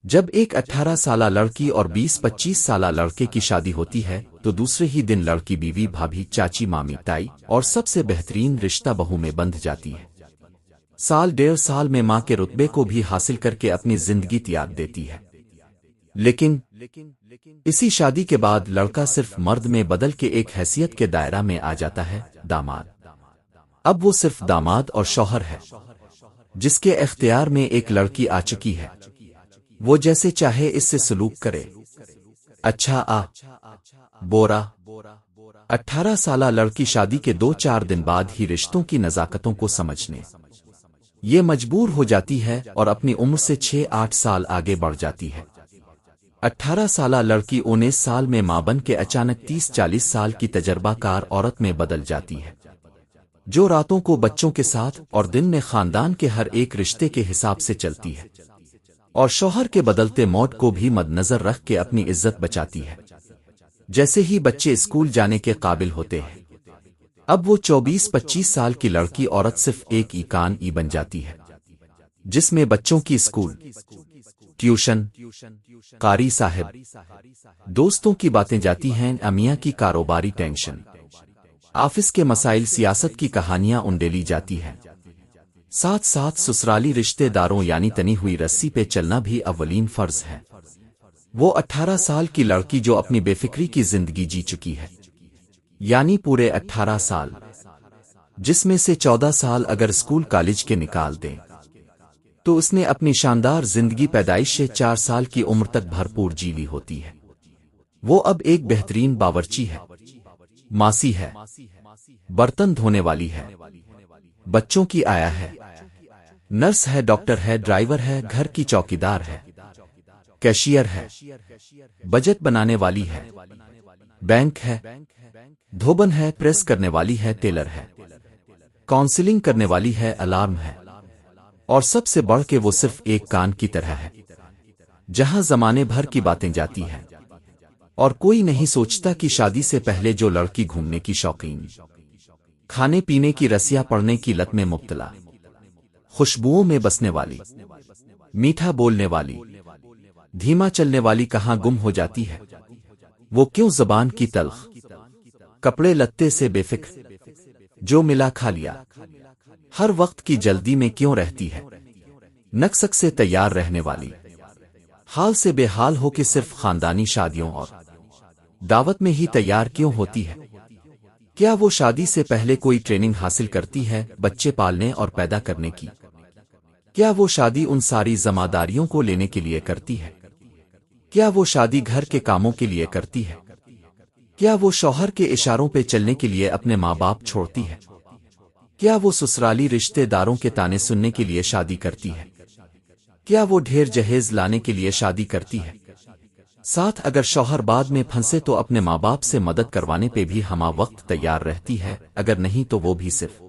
جب ایک 18 سالہ لڑکی اور 20-25 سالہ لڑکے کی شادی ہوتی ہے تو دوسرے ہی دن لڑکی بیوی بھابھی چاچی مامی تائی اور سب سے بہترین رشتہ بہو میں بندھ جاتی ہے۔ سال 1.5 سال میں ماں کے رتبے کو بھی حاصل کر کے اپنی زندگی تیاگ دیتی ہے۔ لیکن اسی شادی کے بعد لڑکا صرف مرد میں بدل کے ایک حیثیت کے دائرہ میں آ جاتا ہے، داماد۔ اب وہ صرف داماد اور شوہر ہے، جس کے اختیار میں ایک لڑکی آ چکی ہے۔ وہ جیسے چاہے اس سے سلوک کرے۔ اچھا بورا 18 سالہ لڑکی شادی کے 2-4 دن بعد ہی رشتوں کی نزاکتوں کو سمجھنے یہ مجبور ہو جاتی ہے اور اپنی عمر سے 6-8 سال آگے بڑھ جاتی ہے۔ 18 سالہ لڑکی 19 سال میں ماں بن کے اچانک 30-40 سال کی تجربہ کار عورت میں بدل جاتی ہے، جو راتوں کو بچوں کے ساتھ اور دن میں خاندان کے ہر ایک رشتے کے حساب سے چلتی ہے، اور شوہر کے بدلتے موڈ کو بھی مد نظر رکھ کے اپنی عزت بچاتی ہے۔ جیسے ہی بچے اسکول جانے کے قابل ہوتے ہیں، اب وہ 24-25 سال کی لڑکی عورت صرف ایک کان بن جاتی ہے، جس میں بچوں کی اسکول، ٹیوشن، قاری صاحب، دوستوں کی باتیں جاتی ہیں، امیاں کی کاروباری ٹینشن، آفس کے مسائل، سیاست کی کہانیاں انڈیلی جاتی ہیں۔ ساتھ ساتھ سسرالی رشتے داروں یعنی تنی ہوئی رسی پہ چلنا بھی اولین فرض ہے۔ وہ 18 سال کی لڑکی جو اپنی بے فکری کی زندگی جی چکی ہے، یعنی پورے 18 سال، جس میں سے 14 سال اگر اسکول کالج کے نکال دیں تو اس نے اپنی شاندار زندگی پیدائش سے 4 سال کی عمر تک بھرپور جی لی ہوتی ہے۔ وہ اب ایک بہترین باورچی ہے، ماسی ہے، برتن دھونے والی ہے، بچوں کی آیا ہے، نرس ہے، ڈاکٹر ہے، ڈرائیور ہے، گھر کی چوکیدار ہے، کیشیئر ہے، بجٹ بنانے والی ہے، بینک ہے، دھوبن ہے، پریس کرنے والی ہے، ٹیلر ہے، کاؤنسلنگ کرنے والی ہے، الارم ہے، اور سب سے بڑھ کے وہ صرف ایک کان کی طرح ہے، جہاں زمانے بھر کی باتیں جاتی ہیں، اور کوئی نہیں سوچتا کہ شادی سے پہلے جو لڑکی گھومنے کی شوقین، کھانے پینے کی رسیاں، پڑھنے کی لت میں مبتلا، خوشبوؤں میں بسنے والی، میٹھا بولنے والی، دھیما چلنے والی کہاں گم ہو جاتی ہے۔ وہ کیوں زبان کی تلخ، کپڑے لتے سے بے فکر، جو ملا کھا لیا، ہر وقت کی جلدی میں کیوں رہتی ہے، نقصق سے تیار رہنے والی، حال سے بے حال ہو کے صرف خاندانی شادیوں اور دعوت میں ہی تیار کیوں ہوتی ہے۔ کیا وہ شادی سے پہلے کوئی ٹریننگ حاصل کرتی ہے بچے پالنے اور پیدا کرنے کی؟ کیا وہ شادی ان ساری ذمہ داریوں کو لینے کے لیے کرتی ہے؟ کیا وہ شادی گھر کے کاموں کے لیے کرتی ہے؟ کیا وہ شوہر کے اشاروں پہ چلنے کے لیے اپنے ماں باپ چھوڑتی ہے؟ کیا وہ سسرالی رشتے داروں کے تانے سننے کے لیے شادی کرتی ہے؟ کیا وہ ڈھیر جہیز لانے کے لیے شادی کرتی ہے؟ ساتھ اگر شوہر بعد میں پھنسے تو اپنے ماں باپ سے مدد کروانے پہ بھی ہمہ وقت تیار رہتی ہے، اگر نہیں تو وہ بھی صرف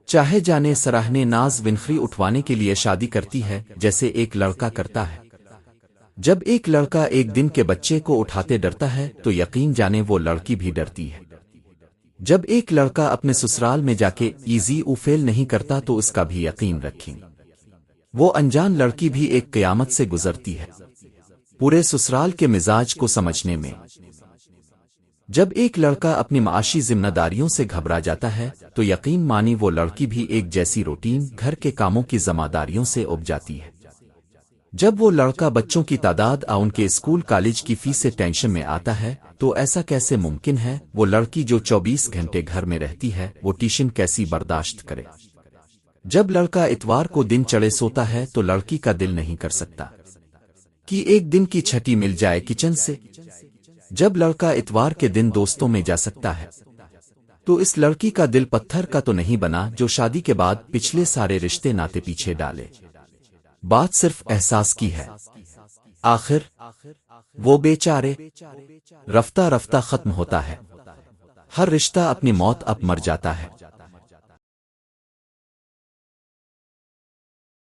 چاہے جانے سراہنے ناز ونخری اٹھوانے کے لیے شادی کرتی ہے، جیسے ایک لڑکا کرتا ہے۔ جب ایک لڑکا ایک دن کے بچے کو اٹھاتے ڈرتا ہے تو یقین جانے وہ لڑکی بھی ڈرتی ہے۔ جب ایک لڑکا اپنے سسرال میں جا کے ایزی او فیل نہیں کرتا تو اس کا بھی یقین رکھیں، وہ انجان لڑکی بھی ایک قیامت سے گزرتی ہے پورے سسرال کے مزاج کو سمجھنے میں۔ جب ایک لڑکا اپنی معاشی ذمہ داریوں سے گھبرا جاتا ہے تو یقین مانی وہ لڑکی بھی ایک جیسی روٹین گھر کے کاموں کی ذمہ داریوں سے اُب جاتی ہے۔ جب وہ لڑکا بچوں کی تعداد ان کے اسکول کالج کی فیس سے ٹینشن میں آتا ہے تو ایسا کیسے ممکن ہے؟ وہ لڑکی جو 24 گھنٹے گھر میں رہتی ہے وہ ٹیشن کیسی برداشت کرے؟ جب لڑکا اتوار کو دن چڑھے سوتا ہے تو لڑکی کا دل نہیں کر سکتا کہ ایک دن کی چھٹی مل جائے کچن سے۔ جب لڑکا اتوار کے دن دوستوں میں جا سکتا ہے تو اس لڑکی کا دل پتھر کا تو نہیں بنا جو شادی کے بعد پچھلے سارے رشتے ناتے پیچھے ڈالے۔ بات صرف احساس کی ہے۔ آخر وہ بیچارے رفتہ رفتہ ختم ہوتا ہے، ہر رشتہ اپنی موت اب مر جاتا ہے۔